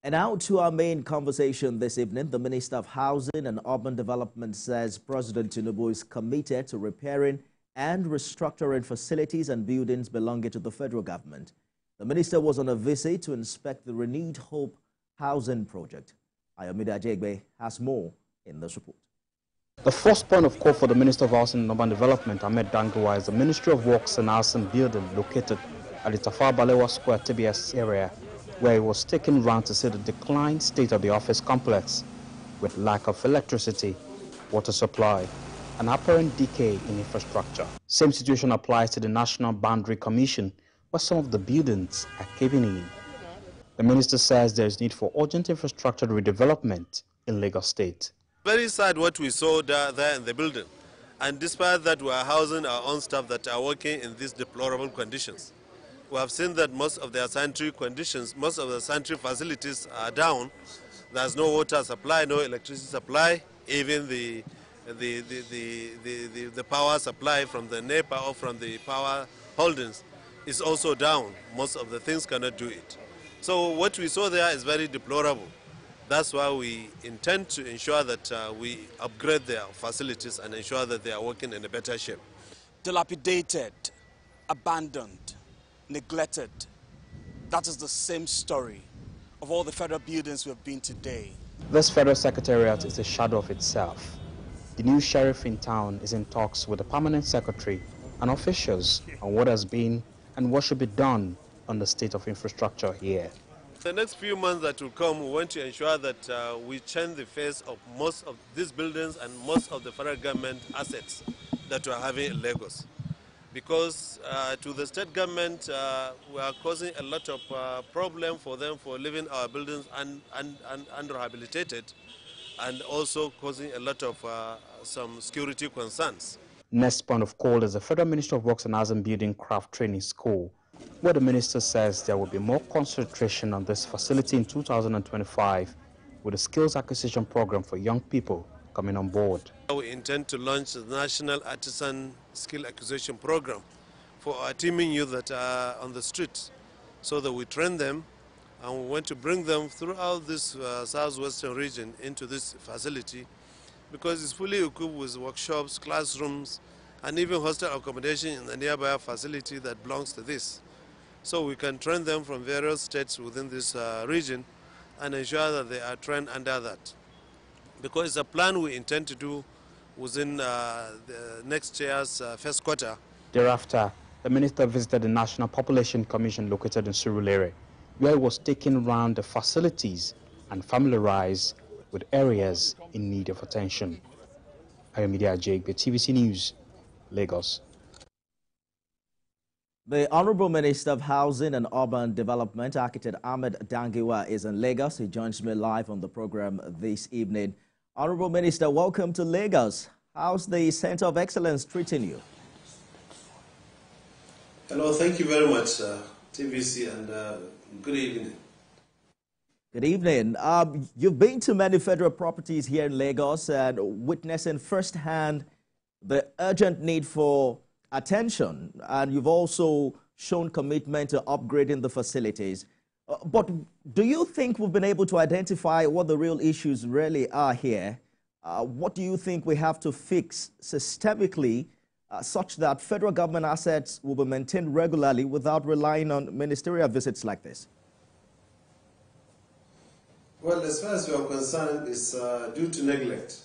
And now to our main conversation this evening. The Minister of Housing and Urban Development says President Tinubu is committed to repairing and restructuring facilities and buildings belonging to the federal government. The minister was on a visit to inspect the Renewed Hope housing project. Ayomide Ajegbe has more in this report. The first point of call for the Minister of Housing and Urban Development, Ahmed Dangiwa, is the Ministry of Works and Housing building located at the Tafawa Balewa Square TBS area, where he was taken round to see the declined state of the office complex, with lack of electricity, water supply, and apparent decay in infrastructure. Same situation applies to the National Boundary Commission, where some of the buildings are caving in. The minister says there is need for urgent infrastructure redevelopment in Lagos State. Very sad what we saw there in the building, and despite that we are housing our own staff that are working in these deplorable conditions. We have seen that most of their sanitary conditions, most of the sanitary facilities are down. There's no water supply, no electricity supply, even the power supply from the NEPA or from the power holdings is also down. Most of the things cannot do it. So what we saw there is very deplorable. That's why we intend to ensure that we upgrade their facilities and ensure that they are working in a better shape. Dilapidated, abandoned, neglected. That is the same story of all the federal buildings we have been today. This federal secretariat is a shadow of itself. The new sheriff in town is in talks with the permanent secretary and officials on what has been and what should be done on the state of infrastructure here. The next few months that will come, we want to ensure that we change the face of most of these buildings and most of the federal government assets that we are having in Lagos. Because to the state government, we are causing a lot of problem for them for leaving our buildings unrehabilitated, and also causing a lot of some security concerns. Next point of call is the Federal Ministry of Works and Housing Building Craft Training School, where the minister says there will be more concentration on this facility in 2025 with a skills acquisition program for young people coming on board. We intend to launch the National Artisan Skill Acquisition Program for our teaming youth that are on the streets, so that we train them, and we want to bring them throughout this southwestern region into this facility, because it's fully equipped with workshops, classrooms, and even hostel accommodation in the nearby facility that belongs to this. So we can train them from various states within this region and ensure that they are trained under that. Because it's a plan we intend to do within the next year's first quarter. Thereafter, the minister visited the National Population Commission located in Surulere, where he was taken around the facilities and familiarized with areas in need of attention. Ayomide Ajegbe, TVC News, Lagos. The Honorable Minister of Housing and Urban Development, Architect Ahmed Dangiwa, is in Lagos. He joins me live on the program this evening. Honorable Minister, welcome to Lagos. How's the Center of Excellence treating you? Hello, thank you very much, TVC, and good evening. Good evening. You've been to many federal properties here in Lagos and witnessing firsthand the urgent need for attention, and you've also shown commitment to upgrading the facilities. But do you think we've been able to identify what the real issues really are here? What do you think we have to fix systemically such that federal government assets will be maintained regularly without relying on ministerial visits like this? Well, as far as we are concerned, it's due to neglect.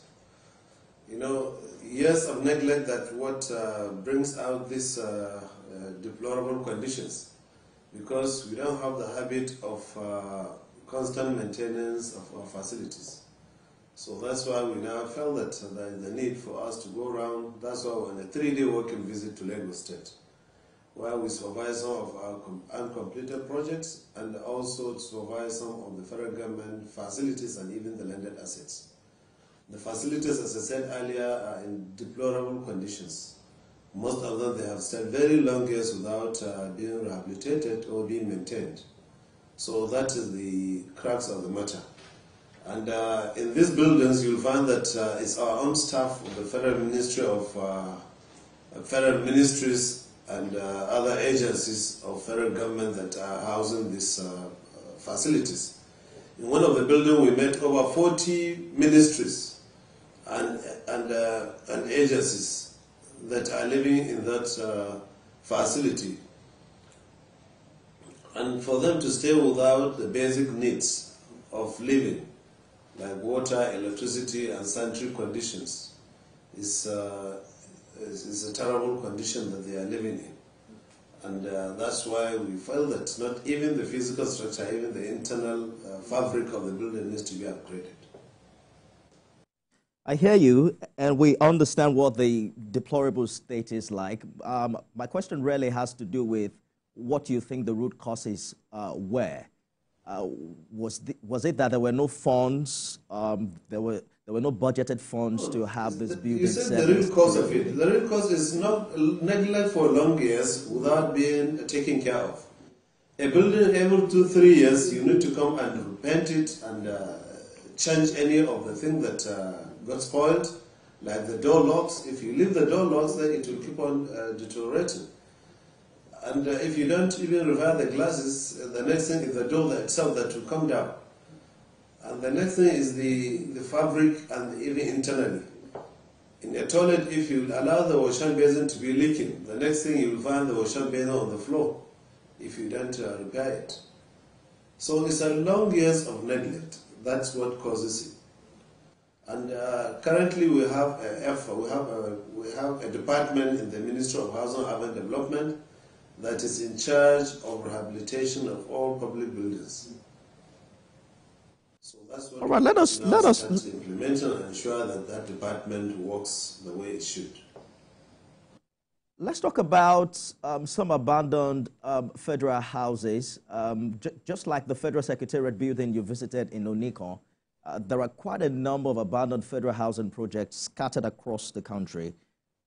You know, years of neglect that what brings out these deplorable conditions, because we don't have the habit of constant maintenance of our facilities. So that's why we now felt that there is the need for us to go around. That's why we're on a 3-day working visit to Lagos State, where we supervise some of our uncompleted projects and also supervise some of the federal government facilities and even the landed assets. The facilities, as I said earlier, are in deplorable conditions. Most of them, they have stayed very long years without being rehabilitated or being maintained. So that is the crux of the matter. And in these buildings, you'll find that it's our own staff of the Federal Ministry of Federal Ministries and other agencies of federal government that are housing these facilities. In one of the buildings, we met over 40 ministries and agencies that are living in that facility. And for them to stay without the basic needs of living, like water, electricity, and sanitary conditions, is a terrible condition that they are living in. And that's why we felt that not even the physical structure, even the internal fabric of the building needs to be upgraded. I hear you, and we understand what the deplorable state is like. My question really has to do with what you think the root causes were. Was it that there were no funds, there were no budgeted funds to have this building? You said the real cause of it. The real cause is not neglect for long years without being taken care of. A building able to 3 years, you need to come and repaint it and change any of the things that got spoiled, like the door locks. If you leave the door locks, then it will keep on deteriorating. And if you don't even repair the glasses, the next thing is the door itself that will come down. And the next thing is the fabric and even internally. In a toilet, if you allow the washhand basin to be leaking, the next thing you will find the washhand basin on the floor if you don't repair it. So it's a long years of neglect. That's what causes it. And currently we have a department in the Ministry of Housing and Urban Development that is in charge of rehabilitation of all public buildings. So that's what all right, let us implement and ensure that that department works the way it should. Let's talk about some abandoned federal houses. Just like the Federal Secretariat building you visited in Onikon, there are quite a number of abandoned federal housing projects scattered across the country.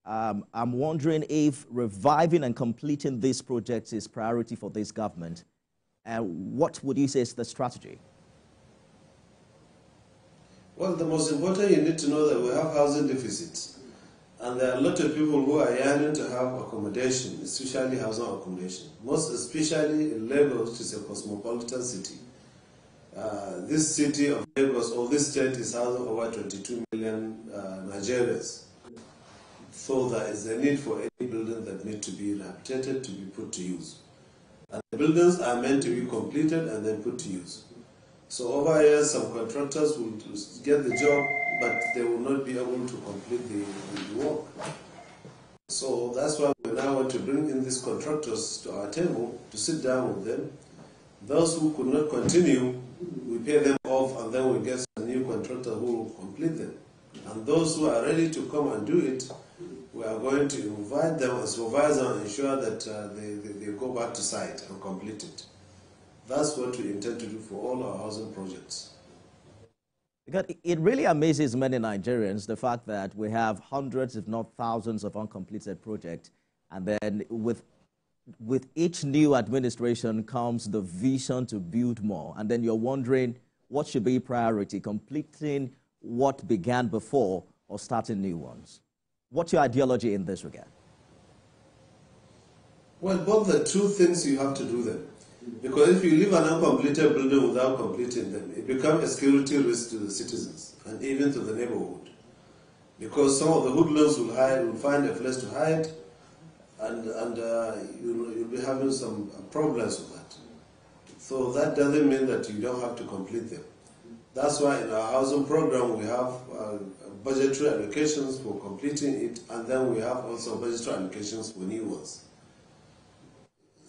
I'm wondering if reviving and completing these projects is priority for this government. And what would you say is the strategy? Well, the most important, you need to know that we have housing deficits. And there are a lot of people who are yearning to have accommodation, especially housing accommodation. Most especially in Lagos, which is a cosmopolitan city. This city of Lagos, or this state, is housing over 22 million Nigerians. So there is a need for any building that need to be rehabilitated to be put to use. And the buildings are meant to be completed and then put to use. So over here, some contractors will get the job, but they will not be able to complete the work. So that's why we now want to bring in these contractors to our table to sit down with them. Those who could not continue, we pay them off, and then we get a new contractor who will complete them. And those who are ready to come and do it, we are going to invite them and supervise them and ensure that they go back to site and complete it. That's what we intend to do for all our housing projects. Because it really amazes many Nigerians, the fact that we have hundreds, if not thousands, of uncompleted projects. And then with each new administration comes the vision to build more. And then you're wondering what should be priority, completing what began before or starting new ones. What's your ideology in this regard? Well, both the two things you have to do them. Because if you leave an uncompleted building without completing them, it becomes a security risk to the citizens and even to the neighborhood. Because some of the hoodlums will find a place to hide, and you'll be having some problems with that. So that doesn't mean that you don't have to complete them. That's why in our housing program we have budgetary allocations for completing it, and then we have also budgetary allocations for new ones.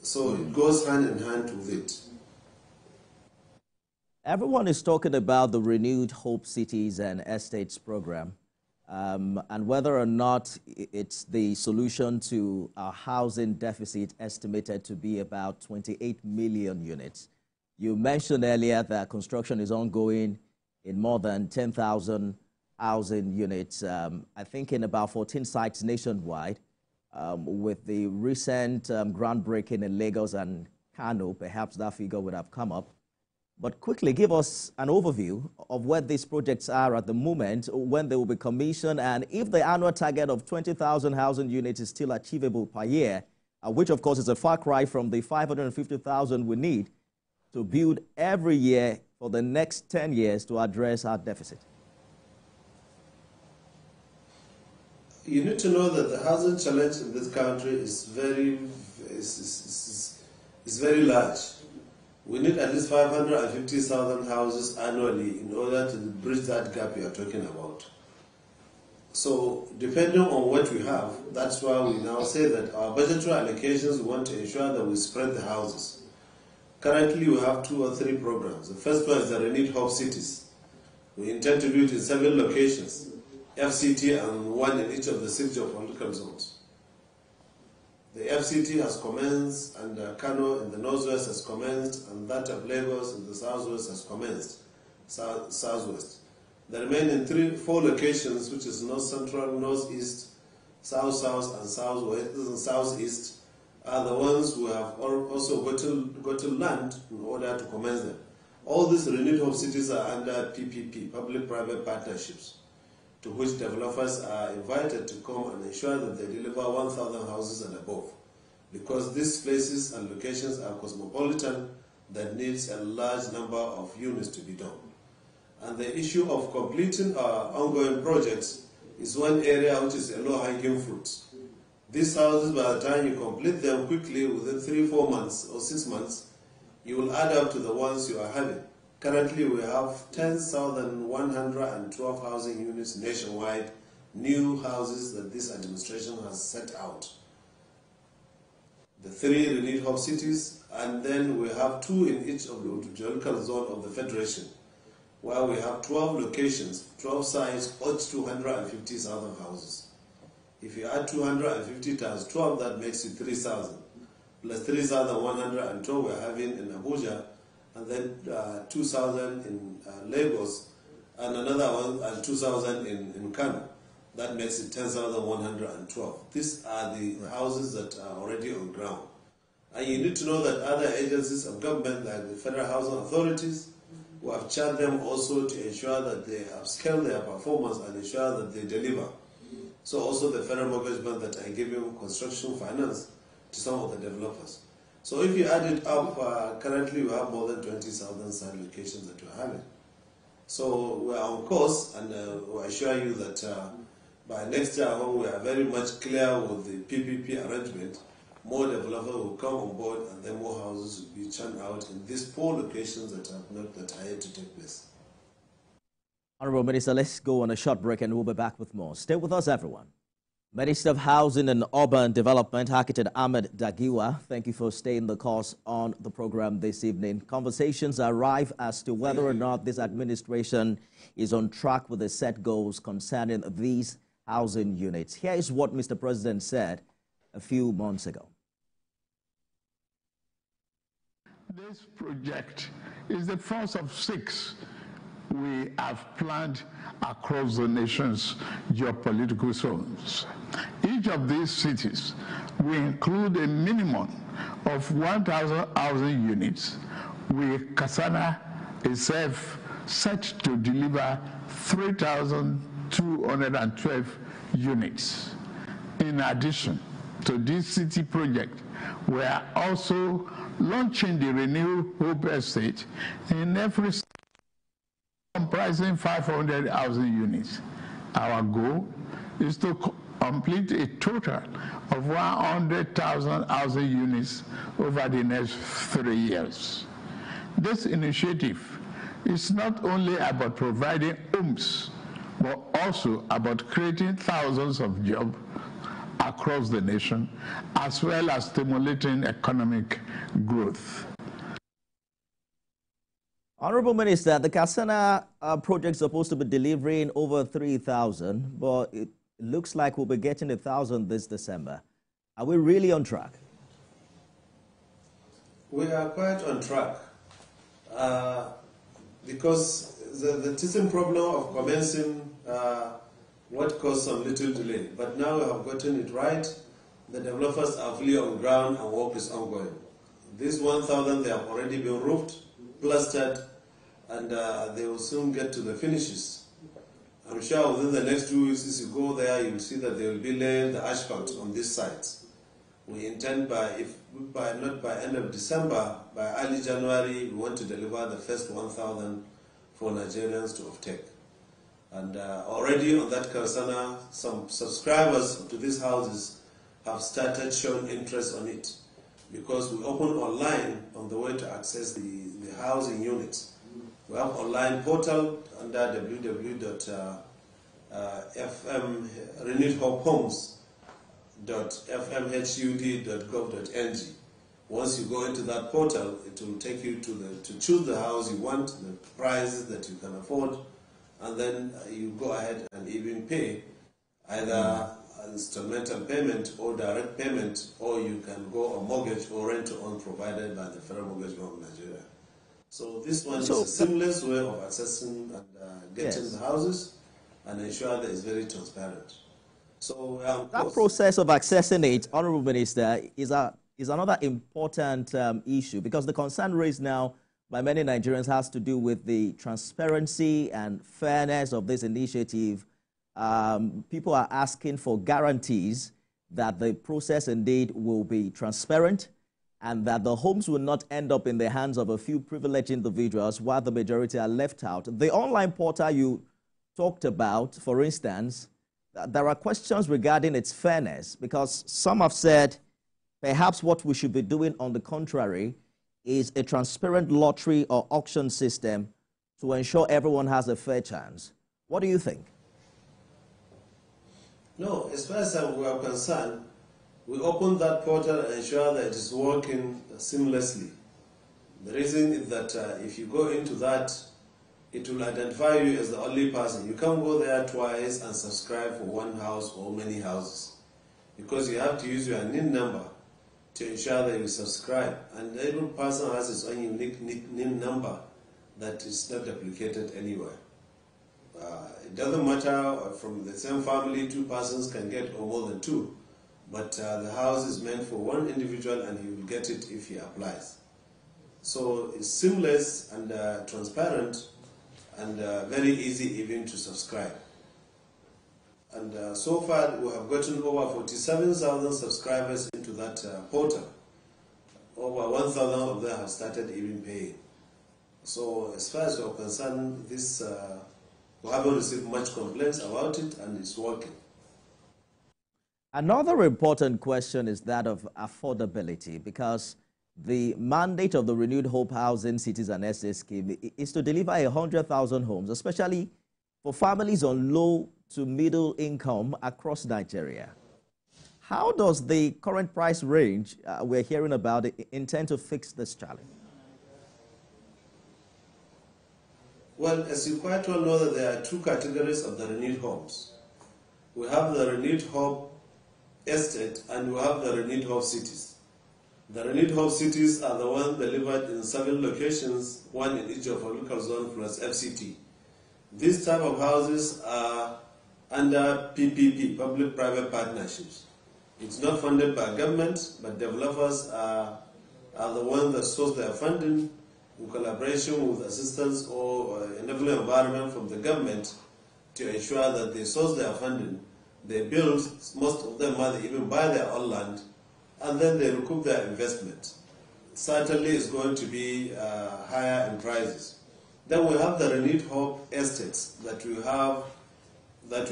So it goes hand in hand with it. Everyone is talking about the renewed Hope Cities and Estates program, and whether or not it's the solution to our housing deficit estimated to be about 28 million units. You mentioned earlier that construction is ongoing in more than 10,000 housing units, I think in about 14 sites nationwide. With the recent groundbreaking in Lagos and Kano, perhaps that figure would have come up. But quickly, give us an overview of where these projects are at the moment, when they will be commissioned, and if the annual target of 20,000 housing units is still achievable per year, which of course is a far cry from the 550,000 we need to build every year for the next 10 years to address our deficit? You need to know that the housing challenge in this country is very large. We need at least 550,000 houses annually in order to bridge that gap you are talking about. So, depending on what we have, that's why we now say that our budgetary allocations, we want to ensure that we spread the houses. Currently, we have 2 or 3 programs. The first one is the Renewed Hope Cities. We intend to do it in 7 locations, FCT and 1 in each of the 6 geopolitical zones. The FCT has commenced, and Kano in the northwest has commenced, and that of Lagos in the southwest has commenced, southwest. The remaining 4 locations, which is north central, northeast, south and southwest and southeast, are the ones who have also gotten land in order to commence them. All these renewed hope cities are under PPP, public-private partnerships, to which developers are invited to come and ensure that they deliver 1,000 houses and above, because these places and locations are cosmopolitan that needs a large number of units to be done. And the issue of completing our ongoing projects is one area which is a low-hanging fruit. These houses, by the time you complete them quickly, within 3-4 months or 6 months, you will add up to the ones you are having. Currently, we have 10,112 housing units nationwide, new houses that this administration has set out. The 3 renewed hub cities, and then we have 2 in each of the geographical zone of the Federation, where we have 12 locations, 12 sites, each 250,000 houses. If you add 250 times 12, that makes it 3,000. Plus 3,112 we're having in Abuja, and then 2,000 in Lagos, and another one, and 2,000 in Kano. That makes it 10,112. These are the houses that are already on ground. And you need to know that other agencies of government, like the Federal Housing Authorities, we have charged them also to ensure that they upscale their performance and ensure that they deliver. So also the Federal Mortgage Bank that are giving construction finance to some of the developers. So if you add it up, currently we have more than 20,000 site locations that we're having. So we are on course, and we assure you that by next year when we are very much clear with the PPP arrangement, more developers will come on board, and then more houses will be churned out in these 4 locations that are yet to take place. Honorable Minister, let's go on a short break and we'll be back with more. Stay with us, everyone. Minister of Housing and Urban Development, Architect Ahmed Dagiwa, thank you for staying the course on the program this evening. Conversations arrive as to whether or not this administration is on track with the set goals concerning these housing units. Here is what Mr. President said a few months ago. This project is the first of 6 we have planned across the nation's geopolitical zones. Each of these cities will include a minimum of 1,000 housing units, with Kasana itself set to deliver 3,212 units. In addition to this city project, we are also launching the Renew Hope Estate in every state, comprising 500 housing units. Our goal is to complete a total of 100,000 housing units over the next 3 years. This initiative is not only about providing homes, but also about creating thousands of jobs across the nation, as well as stimulating economic growth. Honorable Minister, the Kasana project is supposed to be delivering over 3,000, but it looks like we'll be getting 1,000 this December. Are we really on track? We are quite on track because the teething problem of commencing what caused some little delay. But now we have gotten it right. The developers are fully on ground and work is ongoing. These 1,000, they have already been roofed, plastered, and they will soon get to the finishes. I'm sure within the next 2 weeks, as you go there, you will see that they will be laying the asphalt on these sites. We intend not by end of December, by early January, we want to deliver the first 1,000 for Nigerians to offtake. And already on that Karsana, some subscribers to these houses have started showing interest on it, because we open online on the way to access the housing units. We have online portal under www.renewedhopehomes.fmhud.gov.ng. Once you go into that portal, it will take you to choose the house you want, the prices that you can afford, and then you go ahead and even pay either instrumental payment or direct payment, or you can go on mortgage or rent to own provided by the Federal Mortgage Bank of Nigeria. So this one is a seamless way of accessing and getting the houses, and ensure that it's very transparent. So that process of accessing it, Honorable Minister, is another important issue, because the concern raised now by many Nigerians has to do with the transparency and fairness of this initiative. People are asking for guarantees that the process indeed will be transparent and that the homes will not end up in the hands of a few privileged individuals while the majority are left out. The online portal you talked about, for instance, there are questions regarding its fairness, because some have said perhaps what we should be doing, on the contrary, is a transparent lottery or auction system to ensure everyone has a fair chance. What do you think? No, as far as we are concerned, we open that portal and ensure that it is working seamlessly. The reason is that if you go into that, it will identify you as the only person. You can't go there twice and subscribe for one house or many houses, because you have to use your NIN number to ensure that you subscribe. And every person has his own unique NIN number that is not duplicated anywhere. It doesn't matter, from the same family, two persons can get or more than two, but the house is meant for one individual and he will get it if he applies. So it's seamless and transparent and very easy even to subscribe. And so far we have gotten over 47,000 subscribers into that portal. Over 1,000 of them have started even paying. So as far as we're concerned, this we haven't received much complaints about it, and it's working. Another important question is that of affordability, because the mandate of the Renewed Hope Housing Cities and Estates Scheme is to deliver 100,000 homes, especially for families on low to middle income across Nigeria. How does the current price range we're hearing about intend to fix this challenge? Well, as you quite well know, that there are two categories of the renewed homes. We have the Renewed Hope Estate and we have the Renewed Hope Cities. The Renewed Hope Cities are the ones delivered in 7 locations, one in each of our local zone plus FCT. These type of houses are under PPP, public-private partnerships. It's not funded by government, but developers are the ones that source their funding in collaboration with assistance or enabling environment from the government to ensure that they source their funding, they build, most of them might even buy their own land, and then they recoup their investment. Certainly it's going to be higher in prices. Then we have the Renewed Hope Estates that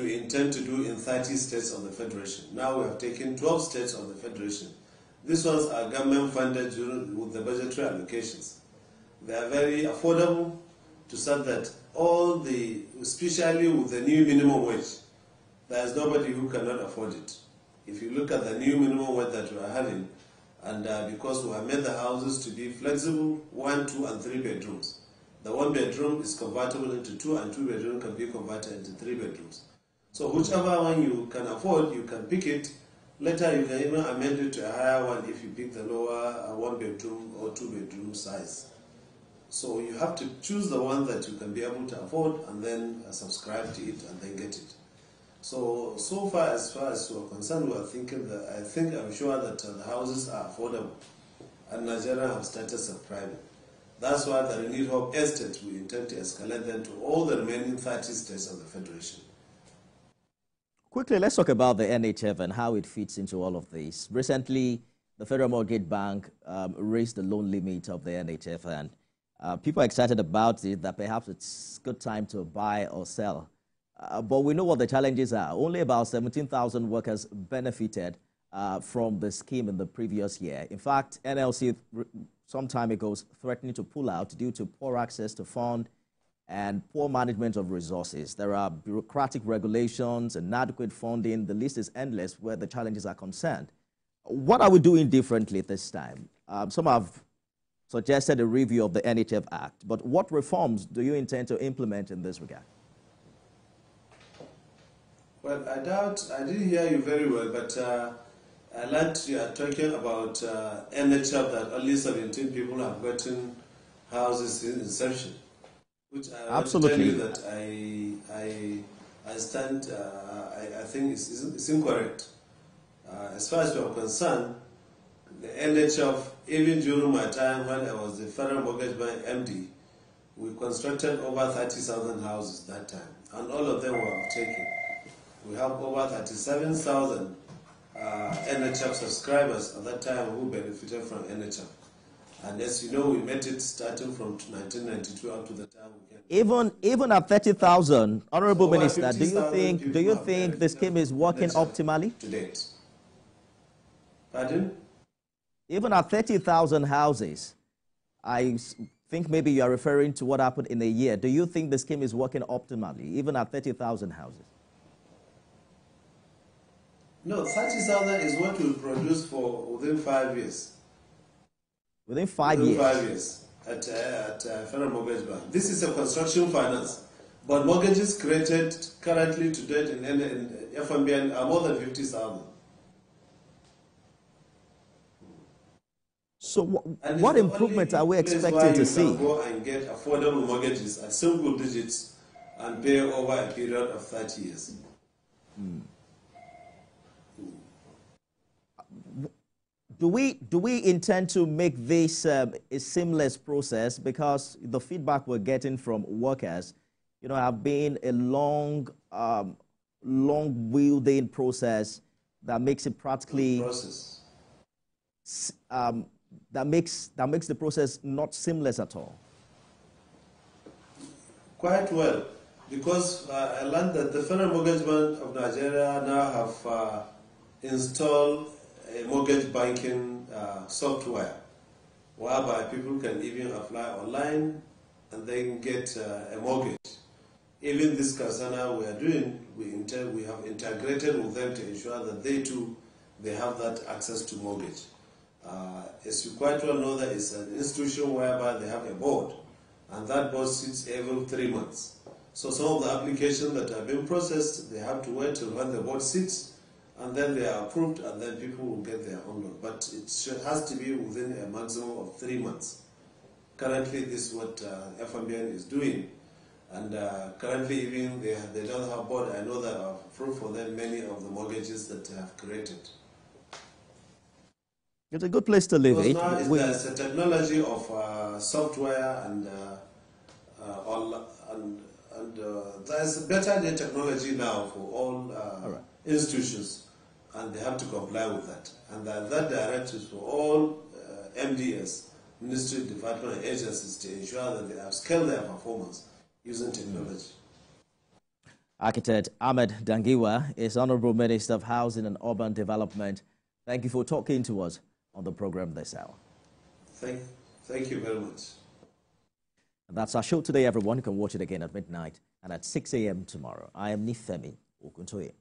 we intend to do in 30 states of the Federation. Now we have taken 12 states of the Federation. These ones are government funded with the budgetary allocations. They are very affordable, to say that especially with the new minimum wage, there is nobody who cannot afford it. If you look at the new minimum wage that we are having, and because we have made the houses to be flexible, 1, 2, and 3 bedrooms. The 1 bedroom is convertible into 2, and 2 bedroom can be converted into 3 bedrooms. So whichever one you can afford, you can pick it. Later you can even amend it to a higher one if you pick the lower 1 bedroom or 2 bedroom size. So you have to choose the one that you can be able to afford and then subscribe to it and then get it. So far as we're concerned, we are thinking that I'm sure that the houses are affordable and Nigeria have started subscribing. That's why the Renewed Hope Estate, we intend to escalate them to all the remaining 30 states of the Federation. Quickly, let's talk about the NHF and how it fits into all of this. Recently, the Federal Mortgage Bank raised the loan limit of the NHF, and people are excited about it, that perhaps it's good time to buy or sell. But we know what the challenges are. Only about 17,000 workers benefited from the scheme in the previous year. In fact, NLC some time ago was threatening to pull out due to poor access to fund and poor management of resources. There are bureaucratic regulations, inadequate funding. The list is endless where the challenges are concerned. What are we doing differently this time? Some have suggested a review of the NHF Act, but what reforms do you intend to implement in this regard? Well, I didn't hear you very well, but I liked you talking about NHF, that only 17 people have gotten houses in inception, which I Absolutely. want to tell you that I stand, I think it's incorrect. As far as we are concerned, the NHF, even during my time when I was the Federal Mortgage Bank MD, we constructed over 30,000 houses that time, and all of them were taken. We have over 37,000 NHF subscribers at that time who benefited from NHF. And as you know, we met it starting from 1992 up to the time we came. Even at 30,000, Honorable Minister, do you think the scheme is working optimally? To date. Pardon? Even at 30,000 houses, I think maybe you are referring to what happened in a year. Do you think the scheme is working optimally, even at 30,000 houses? No, 30,000 is what we produce for within 5 years. Within 5 years? Within 5 years at Federal Mortgage Bank. This is a construction finance, but mortgages created currently to date in FMBN are more than 50,000. So what improvement are we expecting to see? You can go and get affordable mortgages at single digits and pay over a period of 30 years. Do we intend to make this a seamless process? Because the feedback we're getting from workers, have been a long wielding process that makes it practically that makes the process not seamless at all. Quite well, because I learned that the Federal Mortgage Bank of Nigeria now have installed a mortgage banking software, whereby people can even apply online and then get a mortgage. Even this Kasana we are doing, we have integrated with them to ensure that they have that access to mortgage. As you quite well know, that it's an institution whereby they have a board, and that board sits every 3 months. So some of the applications that have been processed, they have to wait till when the board sits, and then they are approved, and then people will get their own loan. But it has to be within a maximum of 3 months. Currently, this is what FMBN is doing. And currently, even they don't have board. I know that I've approved for them many of the mortgages that they have created. It's a good place to live. Because now there's a technology of software and there's better technology now for all institutions, and they have to comply with that. And that directive is for all MDS, Ministry, Department, and agencies to ensure that they have scaled their performance using technology. Architect Ahmed Dangiwa is Honorable Minister of Housing and Urban Development. Thank you for talking to us on the program this hour. Thank you very much. And that's our show today, everyone. You can watch it again at midnight and at 6 a.m. tomorrow. I am Nifemi Okuntoye.